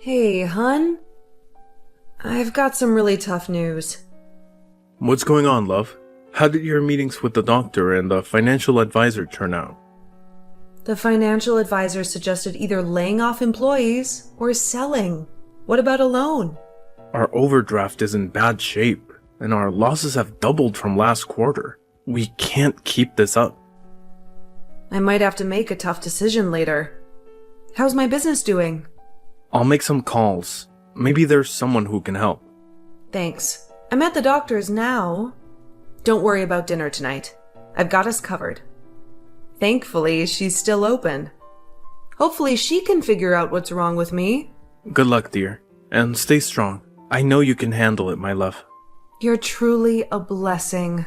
Hey, hun. I've got some really tough news. What's going on, love? How did your meetings with the doctor and the financial advisor turn out? The financial advisor suggested either laying off employees or selling. What about a loan? Our overdraft is in bad shape, and our losses have doubled from last quarter. We can't keep this up. I might have to make a tough decision later. How's my business doing? I'll make some calls. Maybe there's someone who can help. Thanks. I'm at the doctor's now. Don't worry about dinner tonight. I've got us covered. Thankfully, she's still open. Hopefully she can figure out what's wrong with me. Good luck, dear. And stay strong. I know you can handle it, my love. You're truly a blessing.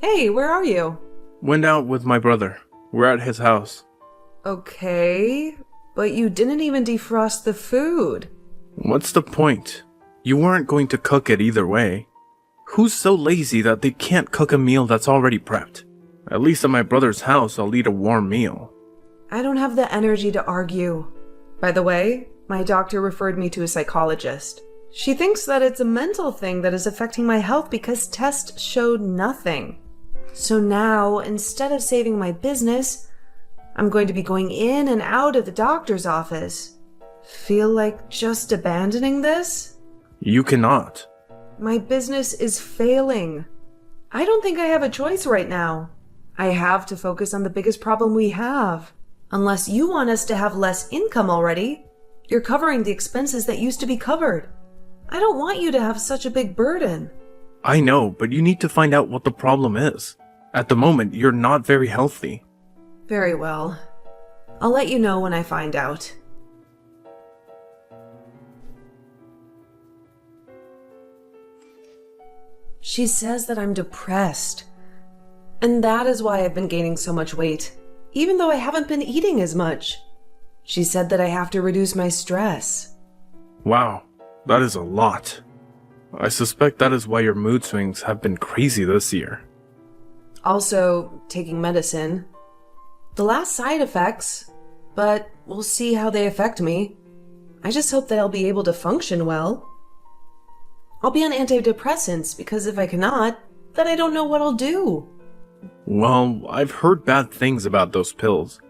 Hey, where are you? Went out with my brother. We're at his house. Okay, but you didn't even defrost the food. What's the point? You weren't going to cook it either way. Who's so lazy that they can't cook a meal that's already prepped? At least at my brother's house, I'll eat a warm meal. I don't have the energy to argue. By the way, my doctor referred me to a psychologist. She thinks that it's a mental thing that is affecting my health because tests showed nothing. So now, instead of saving my business, I'm going to be going in and out of the doctor's office. Feel like just abandoning this? You cannot. My business is failing. I don't think I have a choice right now. I have to focus on the biggest problem we have. Unless you want us to have less income already, you're covering the expenses that used to be covered. I don't want you to have such a big burden. I know, but you need to find out what the problem is. At the moment, you're not very healthy. Very well. I'll let you know when I find out. She says that I'm depressed. And that is why I've been gaining so much weight, even though I haven't been eating as much. She said that I have to reduce my stress. Wow, that is a lot. I suspect that is why your mood swings have been crazy this year. Also, taking medicine. The last side effects, but we'll see how they affect me. I just hope that I'll be able to function well. I'll be on antidepressants because if I cannot, then I don't know what I'll do. Well, I've heard bad things about those pills.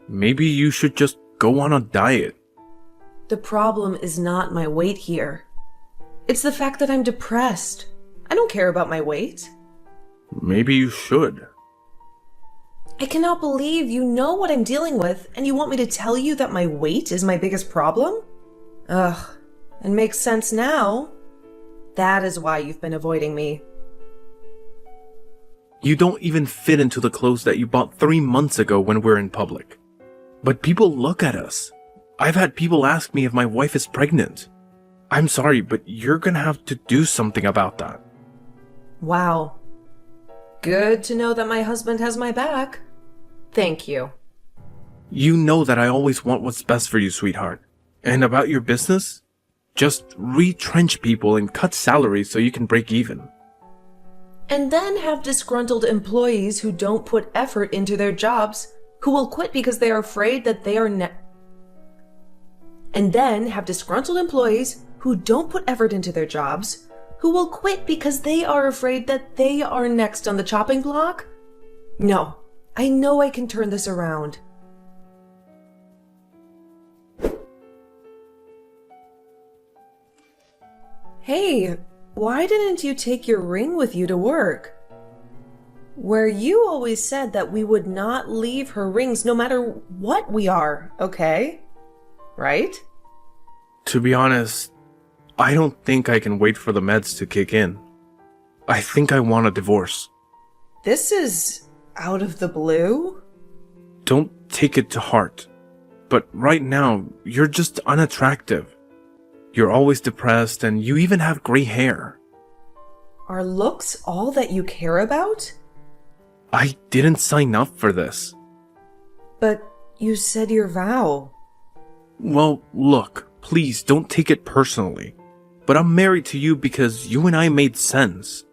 Maybe you should just go on a diet. The problem is not my weight here. It's the fact that I'm depressed. I don't care about my weight. Maybe you should. I cannot believe you know what I'm dealing with and you want me to tell you that my weight is my biggest problem? Ugh, it makes sense now. That is why you've been avoiding me. You don't even fit into the clothes that you bought 3 months ago when we're in public. But people look at us. I've had people ask me if my wife is pregnant. I'm sorry, but you're gonna have to do something about that. Wow. Good to know that my husband has my back. Thank you. You know that I always want what's best for you, sweetheart. And about your business? Just retrench people and cut salaries so you can break even. And then have disgruntled employees who don't put effort into their jobs, who will quit because they are afraid that they are And then have disgruntled employees who don't put effort into their jobs, who will quit because they are afraid that they are next on the chopping block? No, I know I can turn this around. Hey, why didn't you take your ring with you to work? Where you always said that we would not leave her rings no matter what we are, okay? Right? To be honest, I don't think I can wait for the meds to kick in. I think I want a divorce. This is out of the blue? Don't take it to heart. But right now, you're just unattractive. You're always depressed and you even have gray hair. Are looks all that you care about? I didn't sign up for this. But you said your vow. Well, look, please don't take it personally. But I'm married to you because you and I made sense.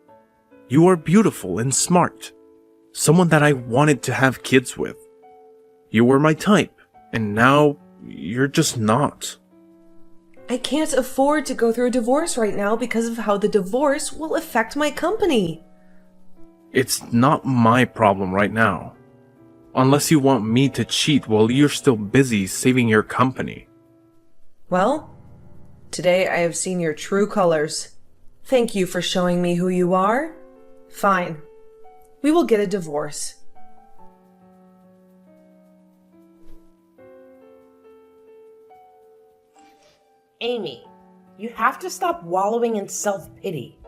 You are beautiful and smart. Someone that I wanted to have kids with. You were my type, and now you're just not. I can't afford to go through a divorce right now because of how the divorce will affect my company. It's not my problem right now. Unless you want me to cheat while you're still busy saving your company. Well, today I have seen your true colors. Thank you for showing me who you are. Fine. We will get a divorce. Amy, you have to stop wallowing in self-pity.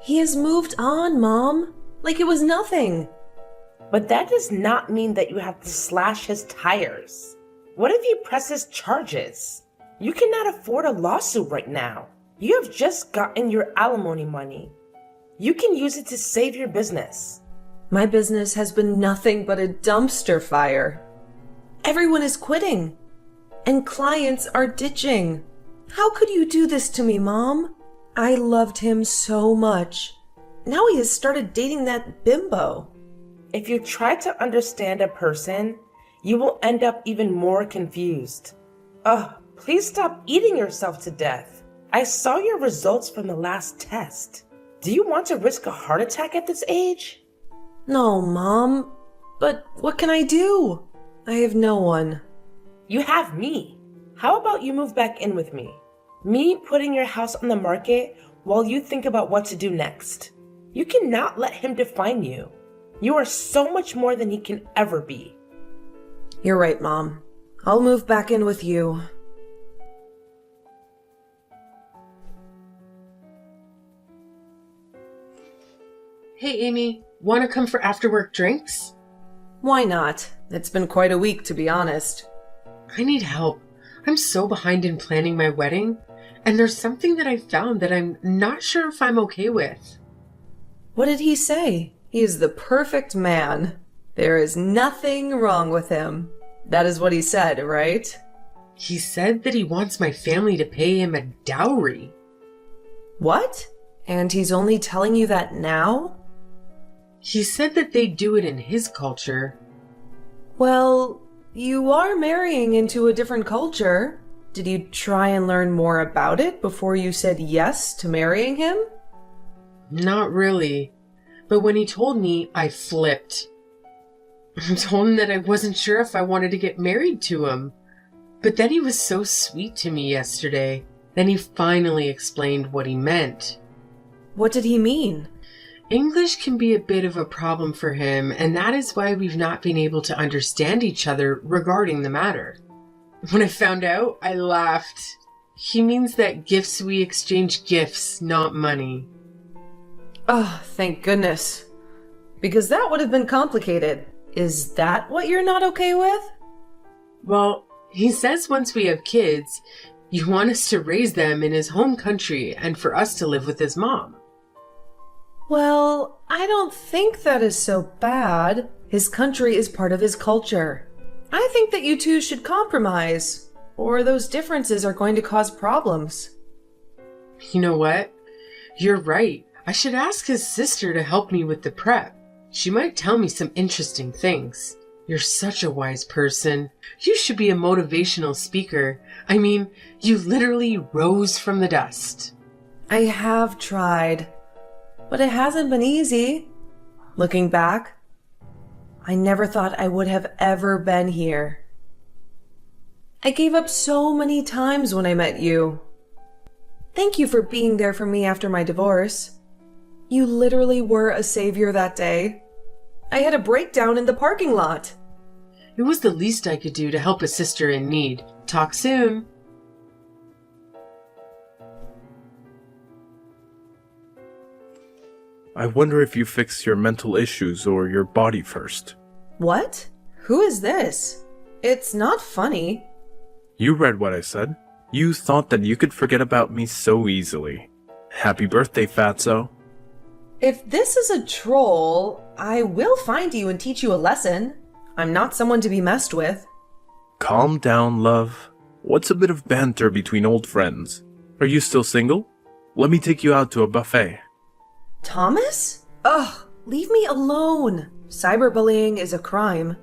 He has moved on, Mom. Like it was nothing. But that does not mean that you have to slash his tires. What if he presses charges? You cannot afford a lawsuit right now. You have just gotten your alimony money. You can use it to save your business. My business has been nothing but a dumpster fire. Everyone is quitting, and clients are ditching. How could you do this to me, Mom? I loved him so much. Now he has started dating that bimbo. If you try to understand a person, you will end up even more confused. Ugh, please stop eating yourself to death. I saw your results from the last test. Do you want to risk a heart attack at this age? No, Mom. But what can I do? I have no one. You have me. How about you move back in with me? Me putting your house on the market while you think about what to do next. You cannot let him define you. You are so much more than he can ever be. You're right, Mom. I'll move back in with you. Hey, Amy, want to come for after-work drinks? Why not? It's been quite a week, to be honest. I need help. I'm so behind in planning my wedding, and there's something that I found that I'm not sure if I'm okay with. What did he say? He is the perfect man. There is nothing wrong with him. That is what he said, right? He said that he wants my family to pay him a dowry. What? And he's only telling you that now? He said that they do it in his culture. Well, you are marrying into a different culture. Did you try and learn more about it before you said yes to marrying him? Not really. But when he told me, I flipped. I told him that I wasn't sure if I wanted to get married to him. But then he was so sweet to me yesterday. Then he finally explained what he meant. What did he mean? English can be a bit of a problem for him, and that is why we've not been able to understand each other regarding the matter. When I found out, I laughed. He means that gifts we exchange gifts, not money. Oh, thank goodness. Because that would have been complicated. Is that what you're not okay with? Well, he says once we have kids, you want us to raise them in his home country and for us to live with his mom. Well, I don't think that is so bad. His country is part of his culture. I think that you two should compromise, or those differences are going to cause problems. You know what? You're right. I should ask his sister to help me with the prep. She might tell me some interesting things. You're such a wise person. You should be a motivational speaker. I mean, you literally rose from the dust. I have tried, but it hasn't been easy. Looking back, I never thought I would have ever been here. I gave up so many times when I met you. Thank you for being there for me after my divorce. You literally were a savior that day. I had a breakdown in the parking lot. It was the least I could do to help a sister in need. Talk soon. I wonder if you fix your mental issues or your body first. What? Who is this? It's not funny. You read what I said. You thought that you could forget about me so easily. Happy birthday, fatso. If this is a troll, I will find you and teach you a lesson. I'm not someone to be messed with. Calm down, love. What's a bit of banter between old friends? Are you still single? Let me take you out to a buffet. Thomas? Ugh, leave me alone. Cyberbullying is a crime.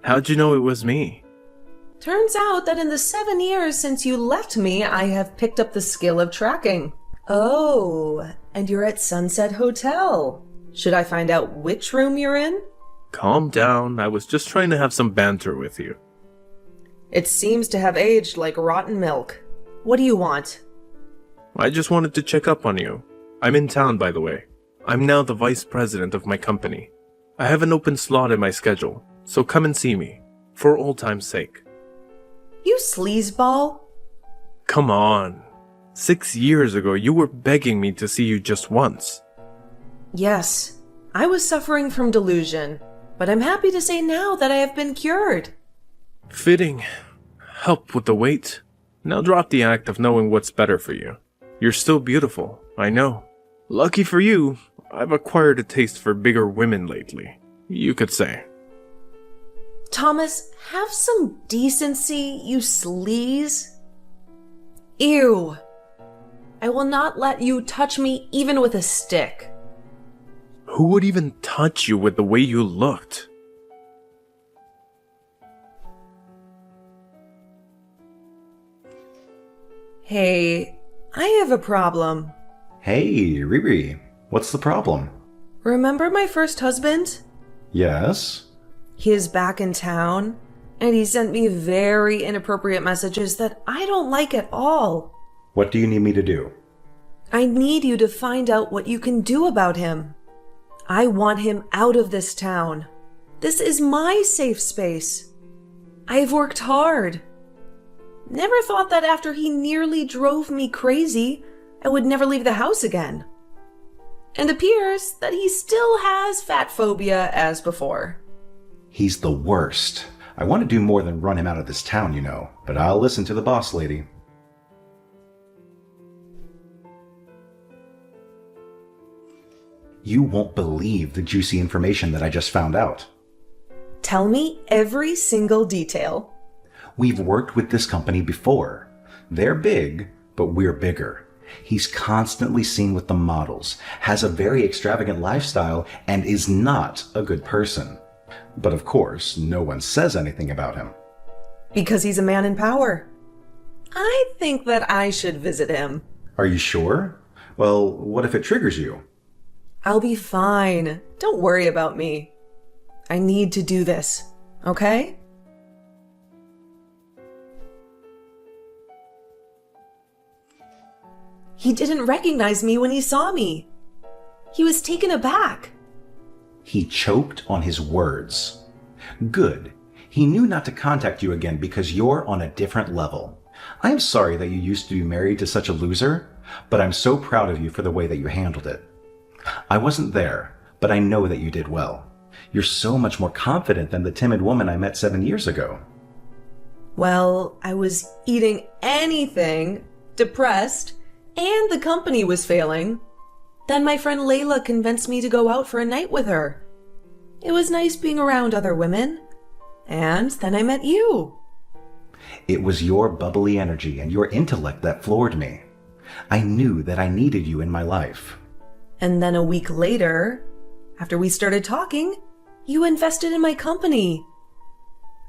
How'd you know it was me? Turns out that in the 7 years since you left me, I have picked up the skill of tracking. Oh, and you're at Sunset Hotel. Should I find out which room you're in? Calm down, I was just trying to have some banter with you. It seems to have aged like rotten milk. What do you want? I just wanted to check up on you. I'm in town, by the way. I'm now the vice president of my company. I have an open slot in my schedule, so come and see me, for old time's sake. You sleazeball? Come on. 6 years ago, you were begging me to see you just once. Yes, I was suffering from delusion, but I'm happy to say now that I have been cured. Fitting. Help with the weight. Now drop the act of knowing what's better for you. You're still beautiful, I know. Lucky for you, I've acquired a taste for bigger women lately, you could say. Thomas, have some decency, you sleaze. Ew. I will not let you touch me even with a stick. Who would even touch you with the way you looked? Hey, I have a problem. Hey, Riri, what's the problem? Remember my first husband? Yes? He is back in town, and he sent me very inappropriate messages that I don't like at all. What do you need me to do? I need you to find out what you can do about him. I want him out of this town. This is my safe space. I've worked hard. Never thought that after he nearly drove me crazy, I would never leave the house again. And appears that he still has fat phobia as before. He's the worst. I want to do more than run him out of this town, you know, but I'll listen to the boss lady. You won't believe the juicy information that I just found out. Tell me every single detail. We've worked with this company before. They're big, but we're bigger. He's constantly seen with the models, has a very extravagant lifestyle, and is not a good person. But of course, no one says anything about him. Because he's a man in power. I think that I should visit him. Are you sure? Well, what if it triggers you? I'll be fine. Don't worry about me. I need to do this, okay? He didn't recognize me when he saw me. He was taken aback. He choked on his words. Good. He knew not to contact you again because you're on a different level. I am sorry that you used to be married to such a loser, but I'm so proud of you for the way that you handled it. I wasn't there, but I know that you did well. You're so much more confident than the timid woman I met 7 years ago. Well, I was eating anything, depressed, and the company was failing. Then my friend Layla convinced me to go out for a night with her. It was nice being around other women. And then I met you. It was your bubbly energy and your intellect that floored me. I knew that I needed you in my life. And then a week later, after we started talking, you invested in my company.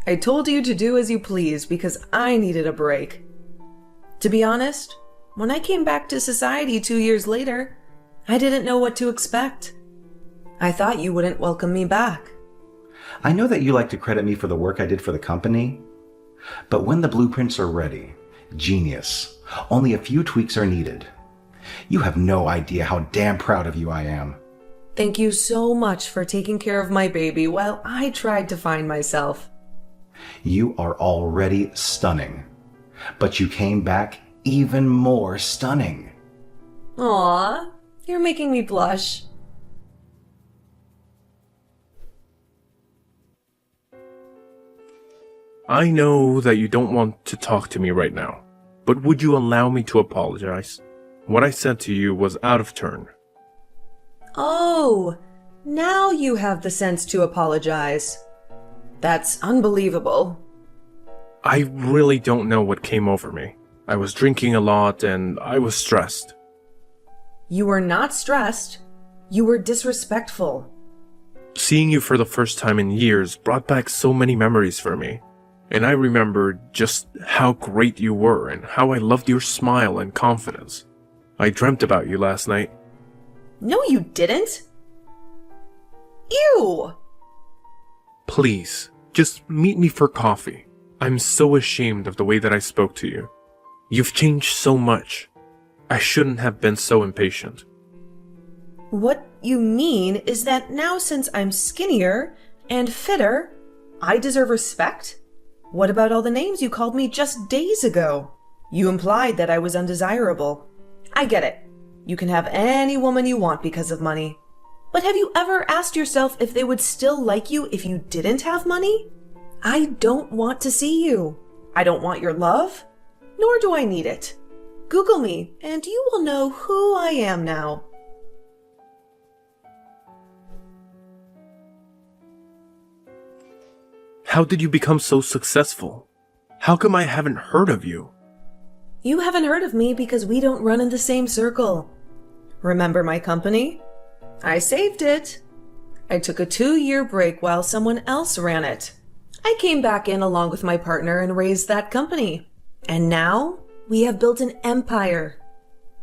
I told you to do as you please because I needed a break. To be honest, when I came back to society 2 years later, I didn't know what to expect. I thought you wouldn't welcome me back. I know that you like to credit me for the work I did for the company, but when the blueprints are ready, genius, only a few tweaks are needed. You have no idea how damn proud of you I am. Thank you so much for taking care of my baby while I tried to find myself. You are already stunning, but you came back even more stunning. Aw, you're making me blush. I know that you don't want to talk to me right now, but would you allow me to apologize? What I said to you was out of turn. Oh, now you have the sense to apologize. That's unbelievable. I really don't know what came over me. I was drinking a lot and I was stressed. You were not stressed. You were disrespectful. Seeing you for the first time in years brought back so many memories for me. And I remembered just how great you were and how I loved your smile and confidence. I dreamt about you last night. No, you didn't. Ew! Please, just meet me for coffee. I'm so ashamed of the way that I spoke to you. You've changed so much. I shouldn't have been so impatient. What you mean is that now since I'm skinnier and fitter, I deserve respect? What about all the names you called me just days ago? You implied that I was undesirable. I get it. You can have any woman you want because of money. But have you ever asked yourself if they would still like you if you didn't have money? I don't want to see you. I don't want your love, nor do I need it. Google me, and you will know who I am now. How did you become so successful? How come I haven't heard of you? You haven't heard of me because we don't run in the same circle. Remember my company? I saved it. I took a 2-year break while someone else ran it. I came back in along with my partner and raised that company. And now we have built an empire.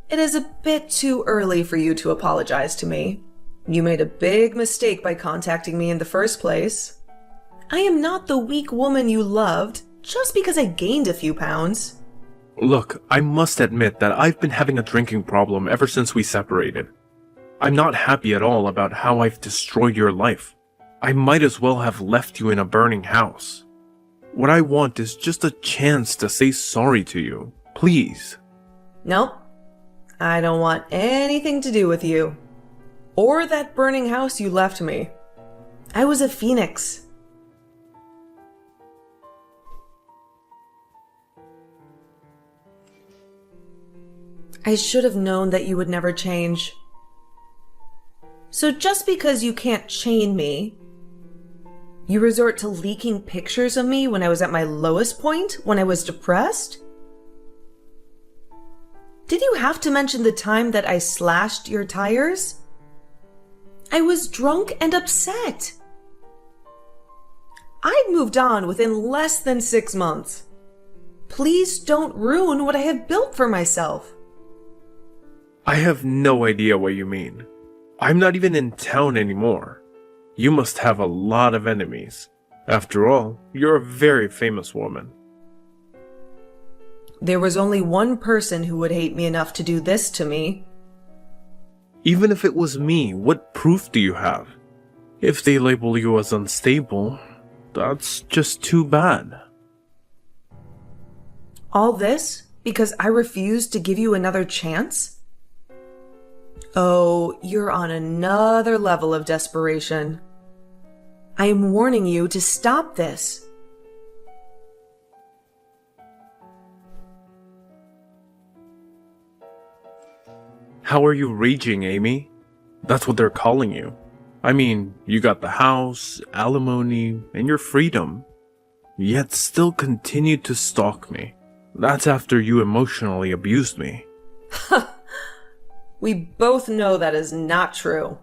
It is a bit too early for you to apologize to me. You made a big mistake by contacting me in the first place. I am not the weak woman you loved just because I gained a few pounds. Look, I must admit that I've been having a drinking problem ever since we separated. I'm not happy at all about how I've destroyed your life. I might as well have left you in a burning house. What I want is just a chance to say sorry to you. Please. Nope. I don't want anything to do with you. Or that burning house you left me. I was a phoenix. I should have known that you would never change. So just because you can't chain me, you resort to leaking pictures of me when I was at my lowest point, when I was depressed? Did you have to mention the time that I slashed your tires? I was drunk and upset. I'd moved on within less than 6 months. Please don't ruin what I have built for myself. I have no idea what you mean. I'm not even in town anymore. You must have a lot of enemies. After all, you're a very famous woman. There was only one person who would hate me enough to do this to me. Even if it was me, what proof do you have? If they label you as unstable, that's just too bad. All this because I refused to give you another chance? Oh, you're on another level of desperation. I am warning you to stop this. How are you raging, Amy? That's what they're calling you. I mean, you got the house, alimony, and your freedom. Yet still continued to stalk me. That's after you emotionally abused me. We both know that is not true.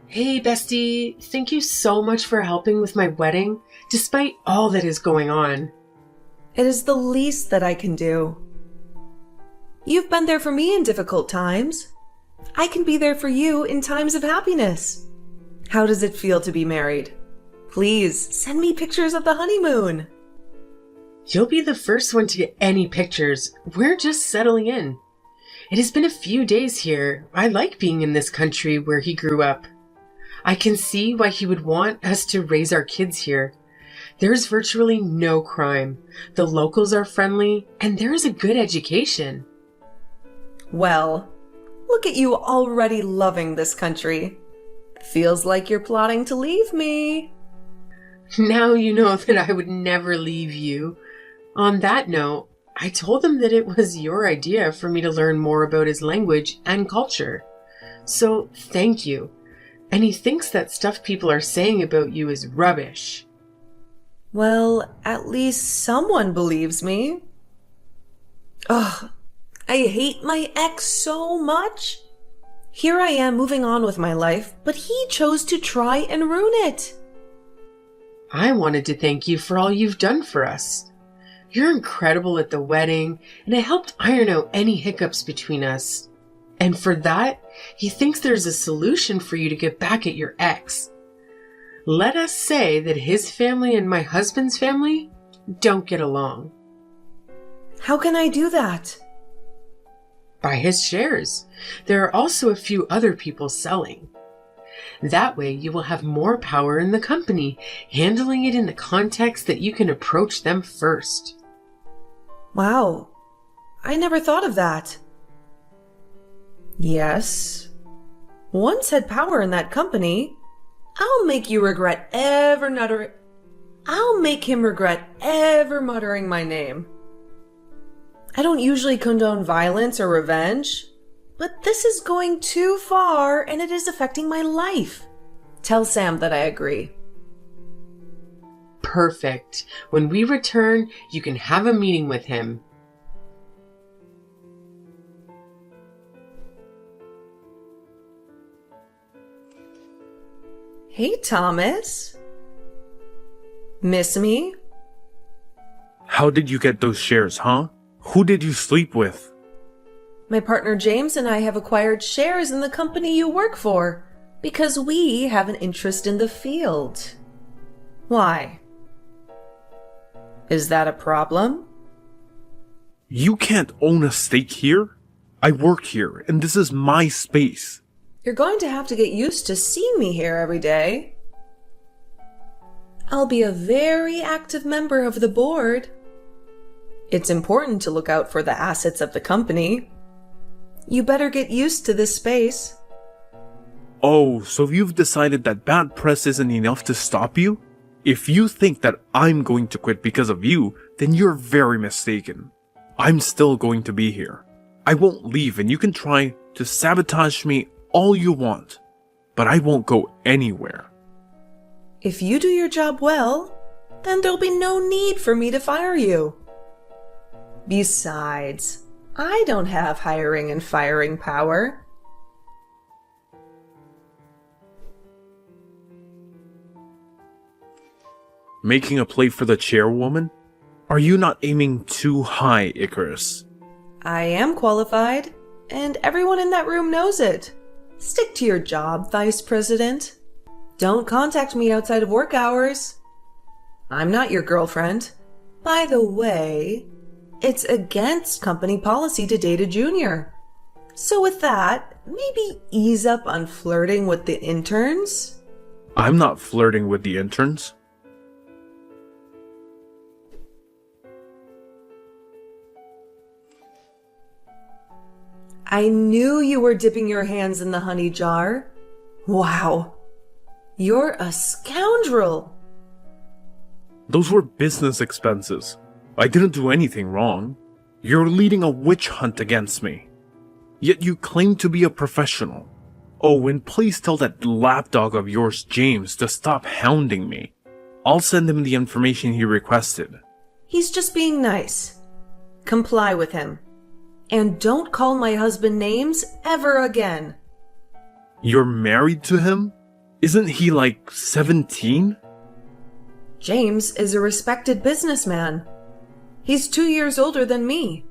Hey, bestie. Thank you so much for helping with my wedding, despite all that is going on. It is the least that I can do. You've been there for me in difficult times. I can be there for you in times of happiness. How does it feel to be married? Please send me pictures of the honeymoon. You'll be the first one to get any pictures. We're just settling in. It has been a few days here. I like being in this country where he grew up. I can see why he would want us to raise our kids here. There's virtually no crime. The locals are friendly, and there is a good education. Well, look at you already loving this country. Feels like you're plotting to leave me. Now you know that I would never leave you. On that note, I told him that it was your idea for me to learn more about his language and culture. So, thank you. And he thinks that stuff people are saying about you is rubbish. Well, at least someone believes me. Ugh, I hate my ex so much. Here I am moving on with my life, but he chose to try and ruin it. I wanted to thank you for all you've done for us. You're incredible at the wedding, and it helped iron out any hiccups between us. And for that, he thinks there's a solution for you to get back at your ex. Let us say that his family and my husband's family don't get along. How can I do that? Buy his shares. There are also a few other people selling. That way you will have more power in the company, handling it in the context that you can approach them first. Wow, I never thought of that. Yes, once had power in that company. I'll make him regret ever muttering my name. I don't usually condone violence or revenge, but this is going too far and it is affecting my life. Tell Sam that I agree. Perfect. When we return, you can have a meeting with him. Hey, Thomas. Miss me? How did you get those shares, huh? Who did you sleep with? My partner James and I have acquired shares in the company you work for because we have an interest in the field. Why? Is that a problem? You can't own a stake here. I work here, and this is my space. You're going to have to get used to seeing me here every day. I'll be a very active member of the board. It's important to look out for the assets of the company. You better get used to this space. Oh, so you've decided that bad press isn't enough to stop you? If you think that I'm going to quit because of you, then you're very mistaken. I'm still going to be here. I won't leave, and you can try to sabotage me all you want, but I won't go anywhere. If you do your job well, then there'll be no need for me to fire you. Besides, I don't have hiring and firing power. Making a play for the chairwoman? Are you not aiming too high, Icarus? I am qualified, and everyone in that room knows it. Stick to your job, Vice President. Don't contact me outside of work hours. I'm not your girlfriend. By the way, it's against company policy to date a junior. So with that, maybe ease up on flirting with the interns? I'm not flirting with the interns. I knew you were dipping your hands in the honey jar. Wow. You're a scoundrel. Those were business expenses. I didn't do anything wrong. You're leading a witch hunt against me. Yet you claim to be a professional. Oh, and please tell that lapdog of yours, James, to stop hounding me. I'll send him the information he requested. He's just being nice. Comply with him. And don't call my husband names ever again. You're married to him? Isn't he like 17? James is a respected businessman. He's 2 years older than me.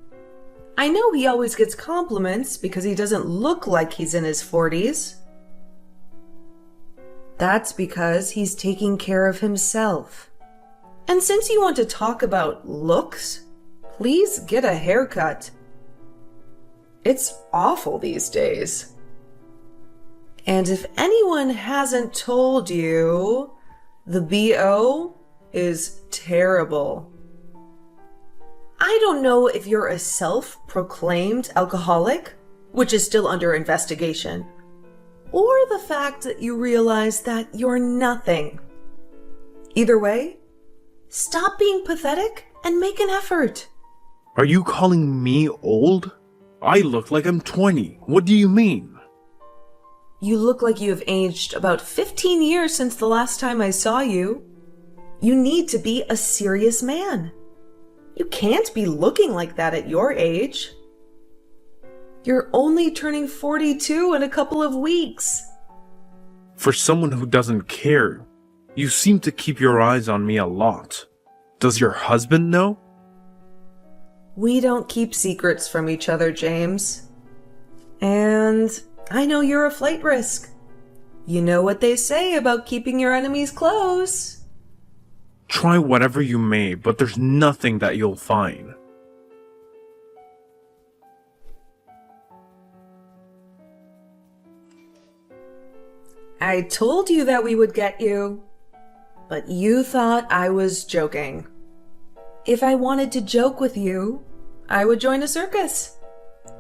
I know he always gets compliments because he doesn't look like he's in his 40s. That's because he's taking care of himself. And since you want to talk about looks, please get a haircut. It's awful these days. And if anyone hasn't told you, the BO is terrible. I don't know if you're a self-proclaimed alcoholic, which is still under investigation, or the fact that you realize that you're nothing. Either way, stop being pathetic and make an effort. Are you calling me old? I look like I'm 20. What do you mean? You look like you have aged about 15 years since the last time I saw you. You need to be a serious man. You can't be looking like that at your age. You're only turning 42 in a couple of weeks. For someone who doesn't care, you seem to keep your eyes on me a lot. Does your husband know? We don't keep secrets from each other, James. And I know you're a flight risk. You know what they say about keeping your enemies close. Try whatever you may, but there's nothing that you'll find. I told you that we would get you, but you thought I was joking. If I wanted to joke with you, I would join a circus.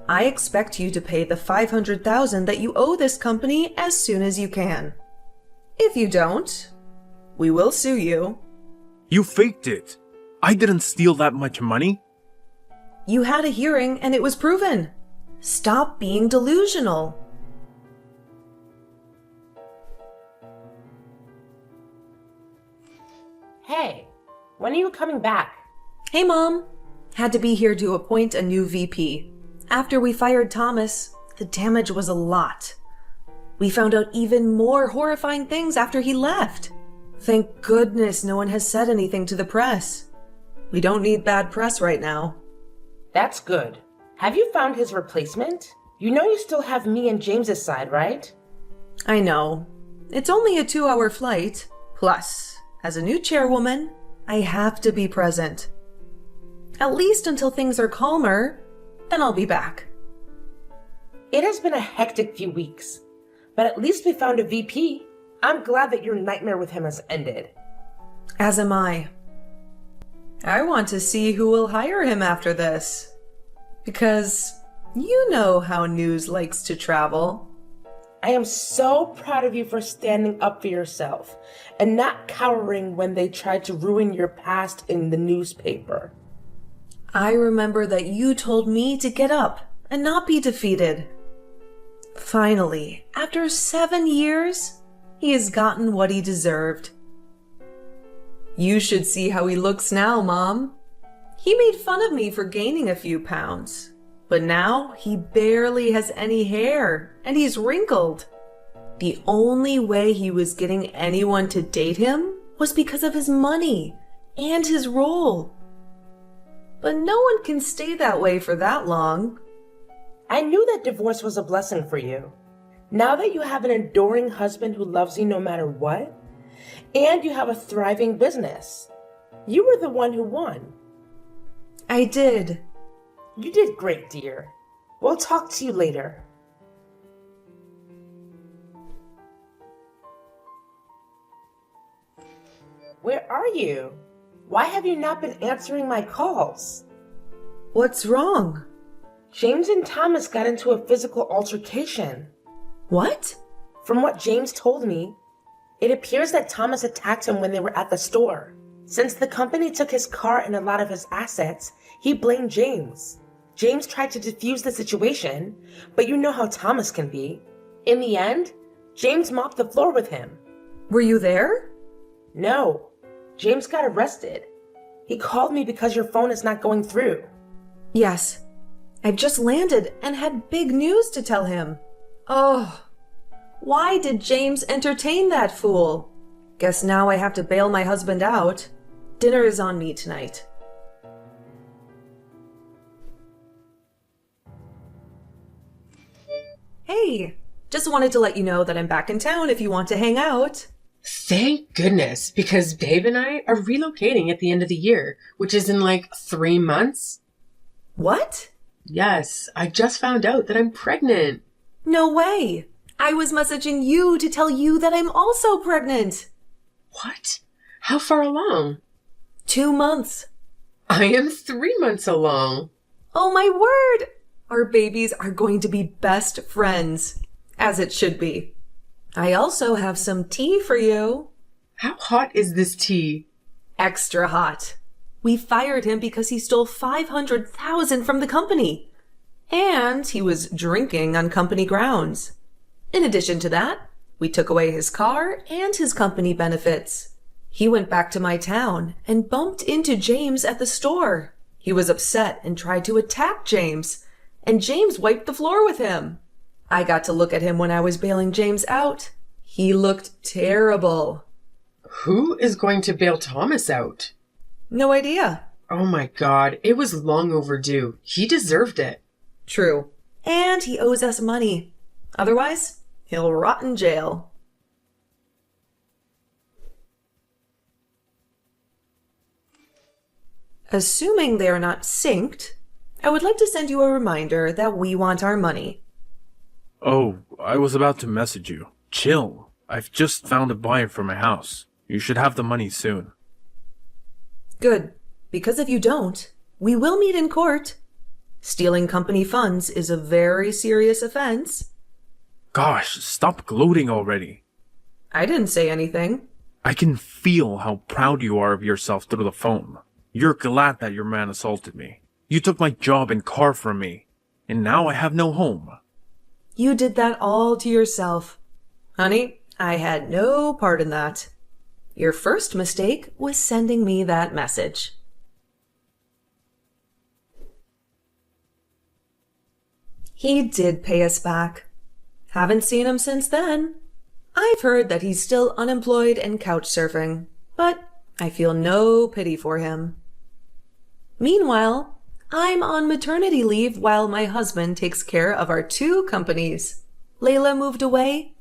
I expect you to pay the $500,000 that you owe this company as soon as you can. If you don't, we will sue you. You faked it. I didn't steal that much money. You had a hearing and it was proven. Stop being delusional. Hey, when are you coming back? Hey, Mom. Had to be here to appoint a new VP. After we fired Thomas, the damage was a lot. We found out even more horrifying things after he left. Thank goodness no one has said anything to the press. We don't need bad press right now. That's good. Have you found his replacement? You know you still have me and James's side, right? I know. It's only a 2-hour flight. Plus, as a new chairwoman, I have to be present. At least until things are calmer, then I'll be back. It has been a hectic few weeks, but at least we found a VP. I'm glad that your nightmare with him has ended. As am I. I want to see who will hire him after this. Because you know how news likes to travel. I am so proud of you for standing up for yourself and not cowering when they tried to ruin your past in the newspaper. I remember that you told me to get up and not be defeated. Finally, after 7 years, he has gotten what he deserved. You should see how he looks now, Mom. He made fun of me for gaining a few pounds, but now he barely has any hair and he's wrinkled. The only way he was getting anyone to date him was because of his money and his role. But no one can stay that way for that long. I knew that divorce was a blessing for you. Now that you have an adoring husband who loves you no matter what, and you have a thriving business, you were the one who won. I did. You did great, dear. We'll talk to you later. Where are you? Why have you not been answering my calls? What's wrong? James and Thomas got into a physical altercation. What? From what James told me, it appears that Thomas attacked him when they were at the store. Since the company took his car and a lot of his assets, he blamed James. James tried to defuse the situation, but you know how Thomas can be. In the end, James mopped the floor with him. Were you there? No, James got arrested. He called me because your phone is not going through. Yes. I've just landed and had big news to tell him. Oh, why did James entertain that fool? Guess now I have to bail my husband out. Dinner is on me tonight. Hey, just wanted to let you know that I'm back in town if you want to hang out. Thank goodness, because Babe and I are relocating at the end of the year, which is in like 3 months. What? Yes, I just found out that I'm pregnant. No way. I was messaging you to tell you that I'm also pregnant. What? How far along? 2 months. I am 3 months along. Oh my word! Our babies are going to be best friends, as it should be. I also have some tea for you. How hot is this tea? Extra hot. We fired him because he stole $500,000 from the company. And he was drinking on company grounds. In addition to that, we took away his car and his company benefits. He went back to my town and bumped into James at the store. He was upset and tried to attack James. and James wiped the floor with him. I got to look at him when I was bailing James out. He looked terrible. Who is going to bail Thomas out? No idea. Oh my God, it was long overdue. He deserved it. True. And he owes us money. Otherwise, he'll rot in jail. Assuming they are not synced, I would like to send you a reminder that we want our money. Oh, I was about to message you. Chill. I've just found a buyer for my house. You should have the money soon. Good, because if you don't, we will meet in court. Stealing company funds is a very serious offense. Gosh, stop gloating already. I didn't say anything. I can feel how proud you are of yourself through the phone. You're glad that your man assaulted me. You took my job and car from me, and now I have no home. You did that all to yourself. Honey, I had no part in that. Your first mistake was sending me that message. He did pay us back. Haven't seen him since then. I've heard that he's still unemployed and couch surfing, but I feel no pity for him. Meanwhile, I'm on maternity leave while my husband takes care of our 2 companies. Layla moved away,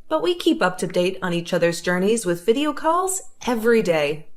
but we keep up to date on each other's journeys with video calls every day.